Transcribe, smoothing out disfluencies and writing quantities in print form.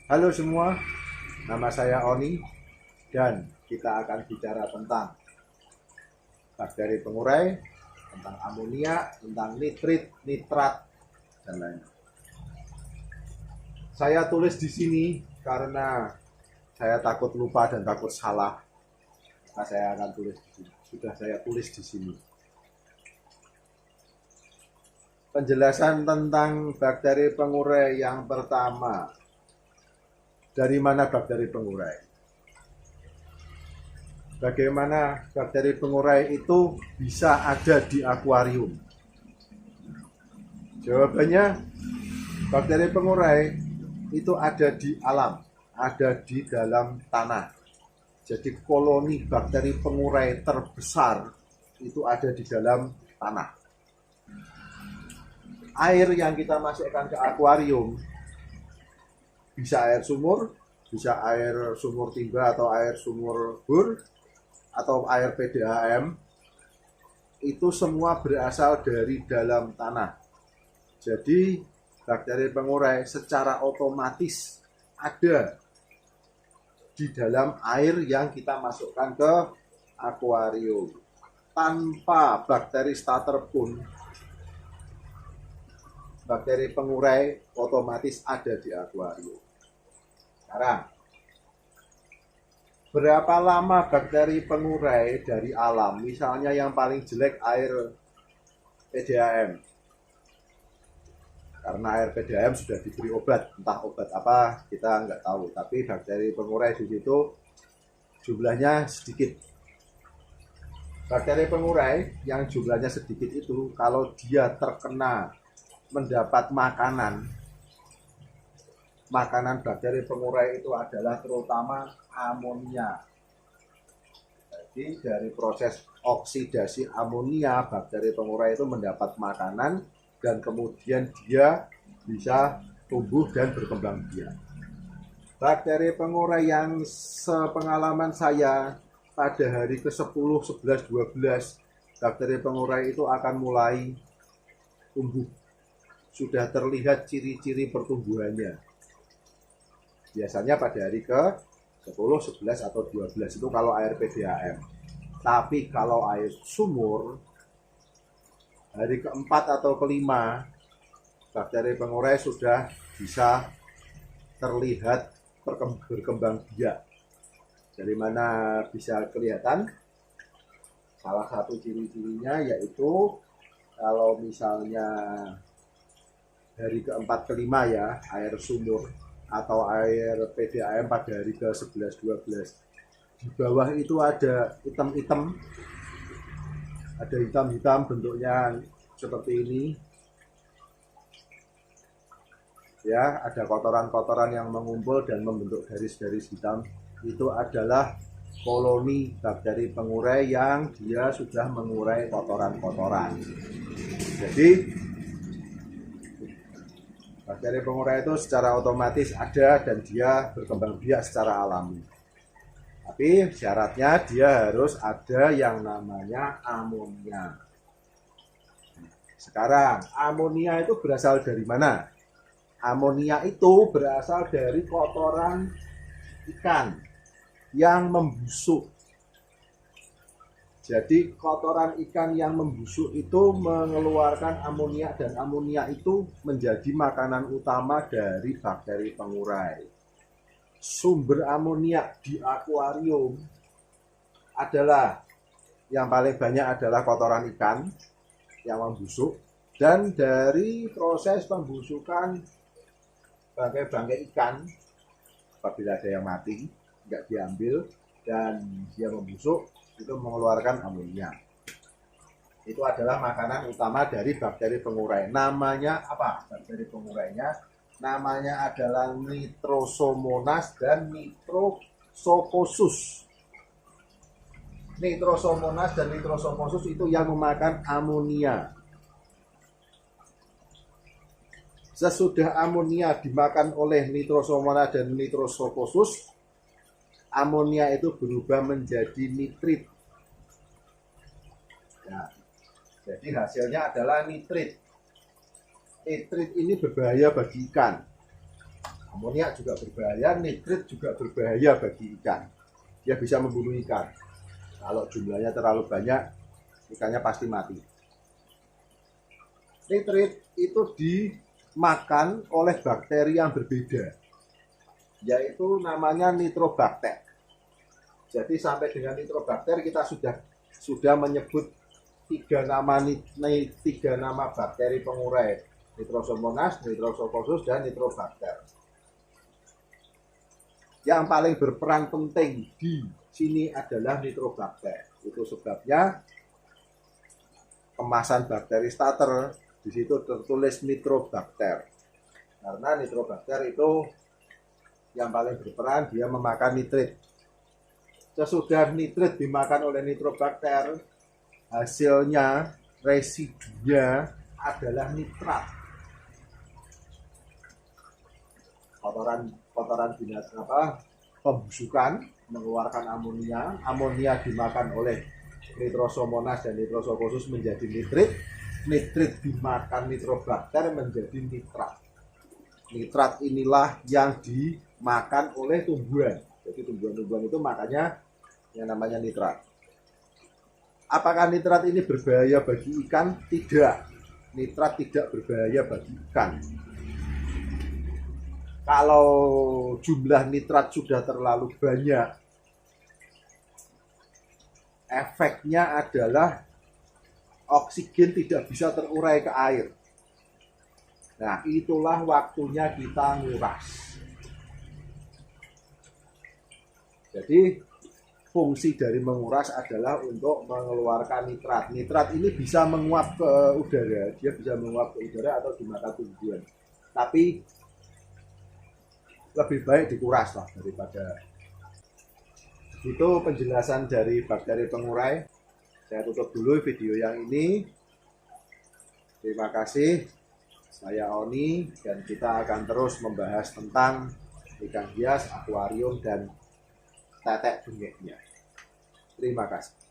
Halo semua, nama saya Oni dan kita akan bicara tentang bakteri pengurai, tentang amonia, tentang nitrit, nitrat, dan lain-lain. Saya tulis di sini karena saya takut lupa dan takut salah. Maka saya akan tulis di sini. Sudah saya tulis di sini. Penjelasan tentang bakteri pengurai yang pertama. Dari mana bakteri pengurai? Bagaimana bakteri pengurai itu bisa ada di akuarium? Jawabannya, bakteri pengurai itu ada di alam, ada di dalam tanah. Jadi koloni bakteri pengurai terbesar itu ada di dalam tanah. Air yang kita masukkan ke akuarium bisa air sumur, bisa air sumur timba atau air sumur bor, atau air PDAM, itu semua berasal dari dalam tanah. Jadi bakteri pengurai secara otomatis ada di dalam air yang kita masukkan ke akuarium. Tanpa bakteri starter pun, bakteri pengurai otomatis ada di akuarium. Sekarang, berapa lama bakteri pengurai dari alam, misalnya yang paling jelek air PDAM, karena air PDAM sudah diberi obat, entah obat apa kita nggak tahu, tapi bakteri pengurai di situ jumlahnya sedikit. Bakteri pengurai yang jumlahnya sedikit itu, kalau dia terkena mendapat makanan bakteri pengurai itu adalah terutama amonia. Jadi dari proses oksidasi amonia, bakteri pengurai itu mendapat makanan dan kemudian dia bisa tumbuh dan berkembang biak. Bakteri pengurai yang sepengalaman saya pada hari ke-10, 11, 12, bakteri pengurai itu akan mulai tumbuh. Sudah terlihat ciri-ciri pertumbuhannya. Biasanya pada hari ke-10, 11, atau 12 itu kalau air PDAM. Tapi kalau air sumur, hari ke-4 atau ke-5, bakteri pengurai sudah bisa terlihat berkembang biak. Dari mana bisa kelihatan? Salah satu ciri-cirinya yaitu kalau misalnya hari ke-4 ke-5 ya, air sumur atau air PDAM pada hari ke-11 12, di bawah itu ada hitam-hitam, ada hitam-hitam bentuknya seperti ini ya, ada kotoran-kotoran yang mengumpul dan membentuk garis-garis hitam. Itu adalah koloni bakteri pengurai yang dia sudah mengurai kotoran-kotoran. Jadi bakteri pengurai itu secara otomatis ada dan dia berkembang biak secara alami. Tapi syaratnya dia harus ada yang namanya amonia. Sekarang, amonia itu berasal dari mana? Amonia itu berasal dari kotoran ikan yang membusuk. Jadi kotoran ikan yang membusuk itu mengeluarkan amonia dan amonia itu menjadi makanan utama dari bakteri pengurai. Sumber amonia di akuarium adalah yang paling banyak adalah kotoran ikan yang membusuk, dan dari proses pembusukan bangkai-bangkai ikan, apabila ada yang mati nggak diambil dan dia membusuk, itu mengeluarkan amonia. Itu adalah makanan utama dari bakteri pengurai. Namanya apa bakteri pengurainya? Namanya adalah Nitrosomonas dan Nitrosomosus. Nitrosomonas dan Nitrosomosus itu yang memakan amonia. Sesudah amonia dimakan oleh Nitrosomonas dan Nitrosomosus, amonia itu berubah menjadi nitrit. Ya, jadi hasilnya adalah nitrit. Nitrit ini berbahaya bagi ikan. Amoniak juga berbahaya, nitrit juga berbahaya bagi ikan. Dia bisa membunuh ikan. Kalau jumlahnya terlalu banyak, ikannya pasti mati. Nitrit itu dimakan oleh bakteri yang berbeda, yaitu namanya nitrobakter. Jadi sampai dengan nitrobakter kita sudah menyebut tiga nama bakteri pengurai: Nitrosomonas, Nitrosococcus, dan nitrobakter. Yang paling berperan penting di sini adalah nitrobakter. Itu sebabnya kemasan bakteri starter di situ tertulis nitrobakter. Karena nitrobakter itu yang paling berperan, dia memakan nitrit. Sesudah nitrit dimakan oleh nitrobakter, hasilnya, residunya adalah nitrat. Kotoran binatang pembusukan mengeluarkan amonia. Amonia dimakan oleh Nitrosomonas dan Nitrosococcus menjadi nitrit. Nitrit dimakan nitrobakter menjadi nitrat. Nitrat inilah yang dimakan oleh tumbuhan. Jadi tumbuhan-tumbuhan itu makanya yang namanya nitrat. Apakah nitrat ini berbahaya bagi ikan? Tidak. Nitrat tidak berbahaya bagi ikan. Kalau jumlah nitrat sudah terlalu banyak, efeknya adalah oksigen tidak bisa terurai ke air. Nah, itulah waktunya kita nguras. Jadi, fungsi dari menguras adalah untuk mengeluarkan nitrat. Nitrat ini bisa menguap ke udara, dia bisa menguap ke udara atau dimakan tumbuhan. Tapi lebih baik dikuras lah daripada itu. Penjelasan dari bakteri pengurai. Saya tutup dulu video yang ini. Terima kasih. Saya Oni dan kita akan terus membahas tentang ikan hias, akuarium, dan tetek bengeknya. Terima kasih.